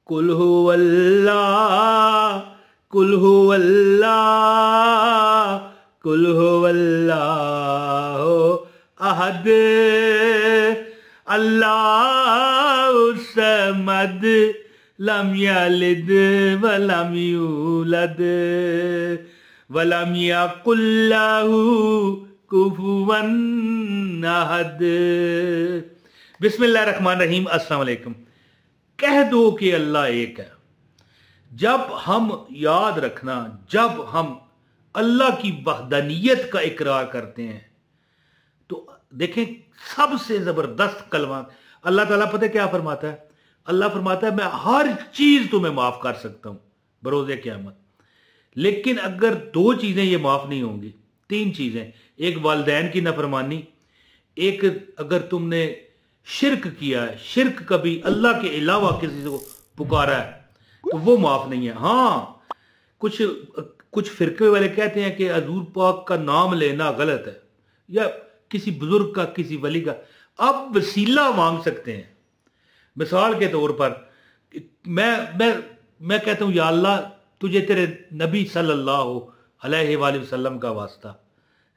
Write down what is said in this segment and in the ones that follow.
कुल हुवल्लाह कुल हुवल्लाह कुल हुवल्लाहु अहद अल्लाहु समद लम यलिद वलम यूलद वलम यकुल लहू कुफुवन अहद। बिस्मिल्लाहिर्रहमानिर्रहीम। अस्सलाम वालेकुम। कह दो कि अल्लाह एक है। जब हम याद रखना, जब हम अल्लाह की वहदानियत का इकरार करते हैं तो देखें सबसे जबरदस्त कलमा अल्लाह ताला पता है क्या फरमाता है? अल्लाह फरमाता है मैं हर चीज तुम्हें माफ कर सकता हूं बरोज़े क़यामत। लेकिन अगर दो चीजें ये माफ नहीं होंगी, तीन चीजें, एक वालिदैन की नाफरमानी, एक अगर तुमने शिरक किया है, शिरक कभी अल्लाह के अलावा किसी को पुकारा है तो वो माफ नहीं है। हाँ, कुछ फिरके वाले कहते हैं कि हजूर पाक का नाम लेना गलत है, या किसी बुजुर्ग का, किसी वली का। अब वसीला मांग सकते हैं। मिसाल के तौर पर मैं कहता हूं या अल्लाह तुझे तेरे नबी सल्लल्लाहु अलैहि वसल्लम का वास्ता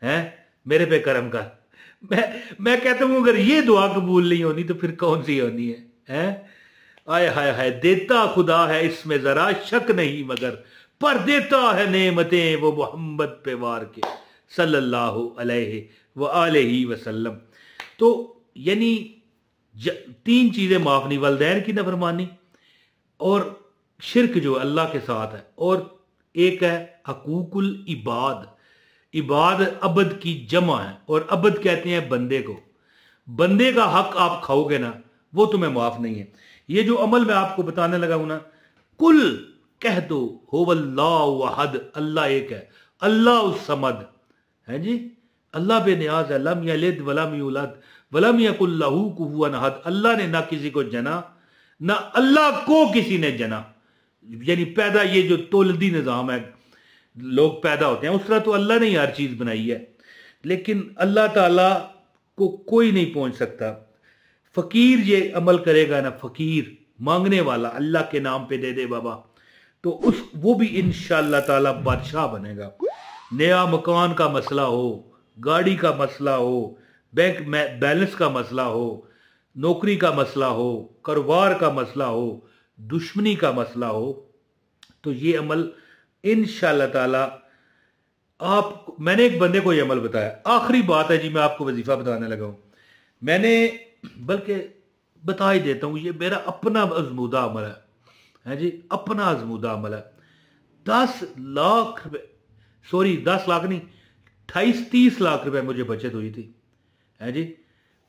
है, मेरे पे करम कर। मैं कहता हूं अगर ये दुआ कबूल नहीं होनी तो फिर कौन सी होनी है? आय हाय हाय, देता खुदा है इसमें जरा शक नहीं, मगर पर देता है नेमतें वो मोहम्मद पे वार के सल्लल्लाहु अलैहि वसल्लम। तो यानी तीन चीजें माफ नहीं, वालिदैन की नाफरमानी और शिरक जो अल्लाह के साथ है, और एक है हकूकुल इबाद। इबाद अबद की जमा है, और अबद कहते हैं बंदे को। बंदे का हक आप खाओगे ना, वो तुम्हें माफ नहीं है। ये जो अमल मैं आपको बताने लगा हूं ना, कुल कह दो हुवल्लाहु अहद, अल्लाह एक है, अल्लाह समद है जी, अल्लाह बेनियाज है, लम यलिद वलम यूलद वलम यकुल लहू कुफुवन अहद। अल्लाह ने ना किसी को जना, ना अल्लाह को किसी ने जना। यानी पैदा, ये जो तौलदी निज़ाम है, लोग पैदा होते हैं, उस तरह तो अल्लाह ने ही हर चीज बनाई है, लेकिन अल्लाह ताला को कोई नहीं पहुंच सकता। फकीर ये अमल करेगा ना, फकीर मांगने वाला, अल्लाह के नाम पे दे दे बाबा, तो वो भी इंशाअल्लाह ताला बादशाह बनेगा। नया मकान का मसला हो, गाड़ी का मसला हो, बैंक में बैलेंस का मसला हो, नौकरी का मसला हो, कारोबार का मसला हो, दुश्मनी का मसला हो, तो ये अमल इंशाअल्लाह ताला आप, मैंने एक बंदे को ये अमल बताया। आखिरी बात है जी, मैं आपको वजीफा बताने लगा हूं। मैंने बल्कि बता ही देता हूं, ये मेरा अपना आजमूदा अमल है जी, अपना आजमूदा अमल है। 10 लाख रुपए, सॉरी 10 लाख नहीं, 28-30 लाख रुपए मुझे बचत हुई थी है जी।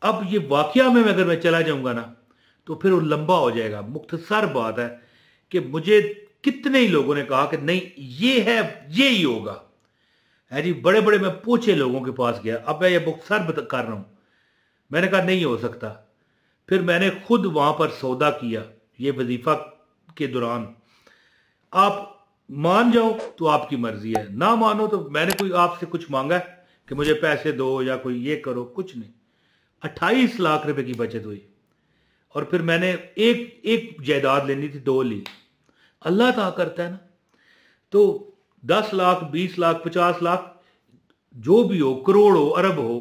अब ये वाकया में अगर मैं चला जाऊंगा ना तो फिर वो लंबा हो जाएगा। मुख्तसर बात है कि मुझे कितने ही लोगों ने कहा कि नहीं ये है, ये ही होगा है जी। बड़े बड़े मैं पूछे लोगों के पास गया, अब मैं ये मुख्तसर कर रहा हूं, मैंने कहा नहीं हो सकता। फिर मैंने खुद वहां पर सौदा किया ये वजीफा के दौरान। आप मान जाओ तो आपकी मर्जी है, ना मानो तो, मैंने कोई आपसे कुछ मांगा है कि मुझे पैसे दो या कोई ये करो, कुछ नहीं। 28 लाख रुपए की बचत हुई। और फिर मैंने एक जायदाद लेनी थी, 2 ली। अल्लाह ता करता है ना, तो 10 लाख 20 लाख 50 लाख जो भी हो, करोड़ हो, अरब हो,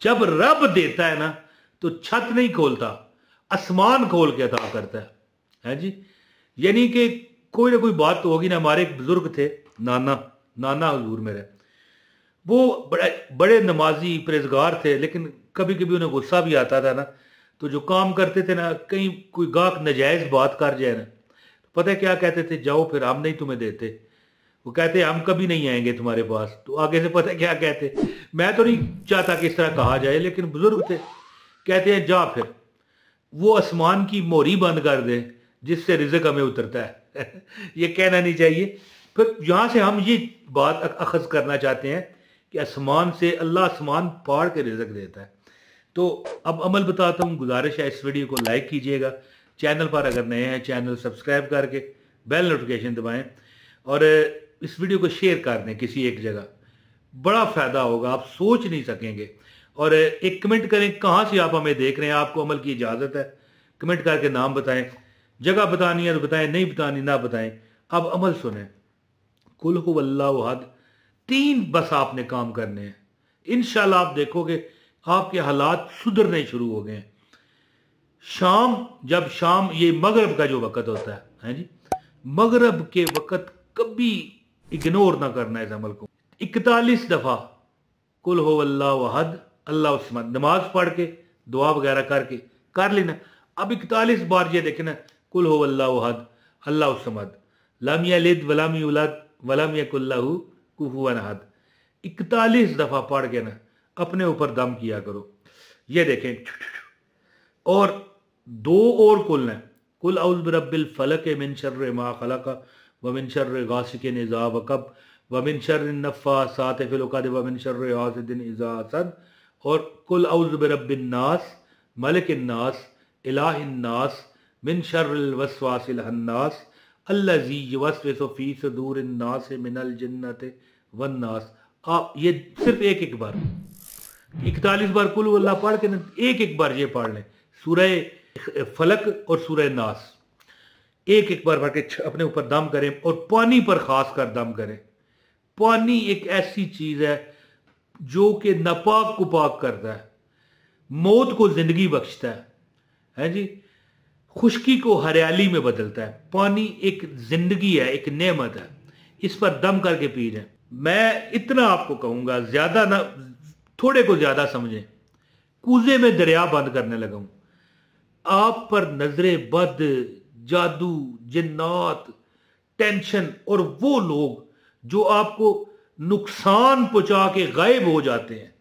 जब रब देता है ना तो छत नहीं खोलता, आसमान खोल के अता करता है जी। यानी कि कोई ना कोई बात तो होगी ना। हमारे एक बुजुर्ग थे, नाना हुजूर मेरे, वो बड़े नमाजी परहेजगार थे, लेकिन कभी कभी उन्हें गुस्सा भी आता था ना, तो जो काम करते थे ना, कहीं कोई गाहक नजायज बात कर जाए ना, तो पता है क्या कहते थे? जाओ फिर, हम नहीं तुम्हें देते। वो कहते हम कभी नहीं आएंगे तुम्हारे पास। तो आगे से पता है क्या कहते? मैं तो नहीं चाहता कि इस तरह कहा जाए, लेकिन बुजुर्ग थे, कहते हैं जा फिर वो आसमान की मोहरी बंद कर दे जिससे रिज़्क हमें उतरता है। ये कहना नहीं चाहिए। फिर यहां से हम ये बात अखज़ करना चाहते हैं कि आसमान से, अल्लाह आसमान फाड़ के रिज़्क देता है। तो अब अमल बताता हूँ। गुजारिश है इस वीडियो को लाइक कीजिएगा, चैनल पर अगर नए हैं चैनल सब्सक्राइब करके बेल नोटिफिकेशन दबाएं, और इस वीडियो को शेयर कर दें किसी एक जगह, बड़ा फ़ायदा होगा, आप सोच नहीं सकेंगे। और एक कमेंट करें कहाँ से आप हमें देख रहे हैं, आपको अमल की इजाज़त है, कमेंट करके नाम बताएं। जगह बतानी है तो बताएं, नहीं बतानी ना बताएं। अब अमल सुने। कुल हुवल्लाहु अहद 3 बस आपने काम करने हैं। इंशाल्लाह आप देखोगे आपके हालात सुधरने शुरू हो गए हैं। शाम, जब शाम, ये मगरब का जो वक़्त होता है जी, मगरब के वक़्त कभी इग्नोर ना करना है इस अमल को। 41 दफा कुल हुवल्लाहु अहद अल्लाहु समद, नमाज पढ़ के दुआ वगैरह करके कर लेना। अब 41 बार ये देखना, कुल हुवल्लाहु अहद अल्लाहु समद लम यलिद वलम यूलद वलम यकुल लहू कुफुवन अहद 41 दफा पढ़ के ना अपने ऊपर दम किया करो। ये देखें। और 2 और कुल है, कुल औज़ु बिरब्बिल फलक मिन शर्रि मा खलक व मिन शर्रि गासिकिन इज़ा वक़ब व मिन शर्रि नफ़्फ़ासाति फ़िल उक़द व मिन शर्रि हासिदिन इज़ा हसद, और कुल औज़ु बिरब्बिन नास मलिकिन नास इलाहिन नास मिन शर्रिल वस्वासिल हन्नास अल्लज़ी युवस्विसु फ़ी सुदूरिन नास मिनल जिन्नति वन नास। आप ये सिर्फ एक बार 41 बार कुल हुवल्लाह पढ़ के ना एक बार ये पढ़ लें, सूरह फलक और सूरह नास एक बार पढ़ के अपने ऊपर दम करें। और पानी पर खास कर दम करें। पानी एक ऐसी चीज है जो कि नापाक को पाक करता है, मौत को जिंदगी बख्शता है जी, खुश्की को हरियाली में बदलता है। पानी एक जिंदगी है, एक नेमत है। इस पर दम करके पी जाए। मैं इतना आपको कहूंगा, ज्यादा ना, थोड़े को ज्यादा समझें। कूजे में दरिया बंद करने लगा हूं। आप पर नजरे बद, जादू, जिन्नात, टेंशन और वो लोग जो आपको नुकसान पहुंचा के गायब हो जाते हैं।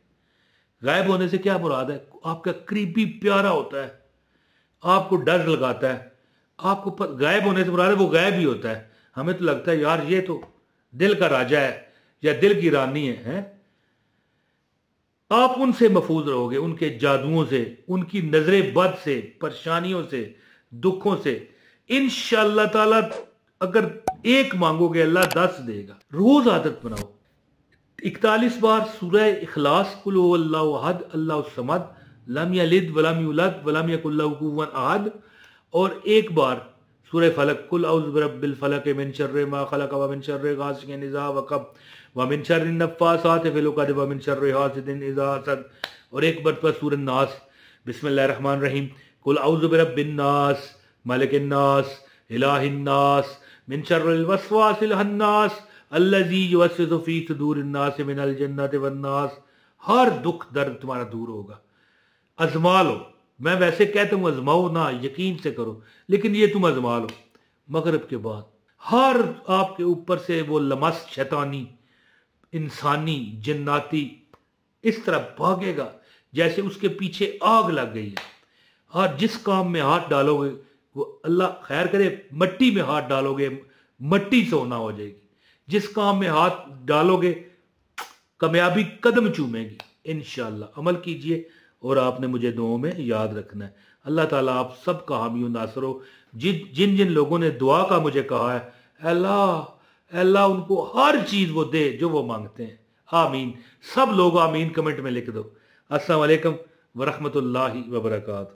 गायब होने से क्या मुराद है? आपका करीबी प्यारा होता है, आपको डर लगाता है। आपको गायब होने से मुराद है वो गायब ही होता है। हमें तो लगता है यार ये तो दिल का राजा है या दिल की रानी है। आप उनसे महफूज रहोगे, उनके जादुओं से, उनकी नजरे बद से, परेशानियों से, दुखों से। इंशाअल्लाह ताला अगर एक मांगोगे अल्लाह 10 देगा। रोज आदत बनाओ। 41 बार सूरह इखलास कुल हुवल्लाहु अहद अल्लाहु समद लम यलिद वलम यूलद वलम यकुल लहू कुफुवन अहद, और एक बार सूरह फलक कुल औज़ु बिरब्बिल फलक मिन शर्रि मा खलक व मिन शर्रि गासिकिन इज़ा वक़ब व मिन शर्रि नफ़्फ़ासाति फ़िल उक़द व मिन शर्रि हासिदिन इज़ा हसद, और एक बार पर सूरह नास बिस्मिल्लाहिर रहमानिर रहीम कुल औज़ु बिरब्बिन नास मलिकिन नास इलाहिन नास मिन शर्रिल वस्वासिल हन्नास अल्लज़ी युवस्विसु फ़ी सुदूरिन नास मिनल जिन्नति वन नास। हर दुख दर्द तुम्हारा दूर होगा। आजमा लो। मैं वैसे कहता हूं आजमाओ ना, यकीन से करो, लेकिन ये तुम आजमा लो। मगरिब के बाद हर आपके ऊपर से वो लमस शैतानी, इंसानी, जिन्नाती इस तरह भागेगा जैसे उसके पीछे आग लग गई है। और जिस काम में हाथ डालोगे वो अल्लाह खैर करे, मट्टी में हाथ डालोगे मट्टी सोना हो जाएगी। जिस काम में हाथ डालोगे कामयाबी कदम चूमेगी। इंशाअल्लाह अमल कीजिए और आपने मुझे दुआओं में याद रखना है। अल्लाह ताला आप सबका हामी नासर हो। जिन जिन लोगों ने दुआ का मुझे कहा है, अल्लाह उनको हर चीज वो दे जो वो मांगते हैं। आमीन। सब लोग आमीन कमेंट में लिख दो। अस्सलाम वालेकुम व रहमतुल्लाहि व बरकातहू।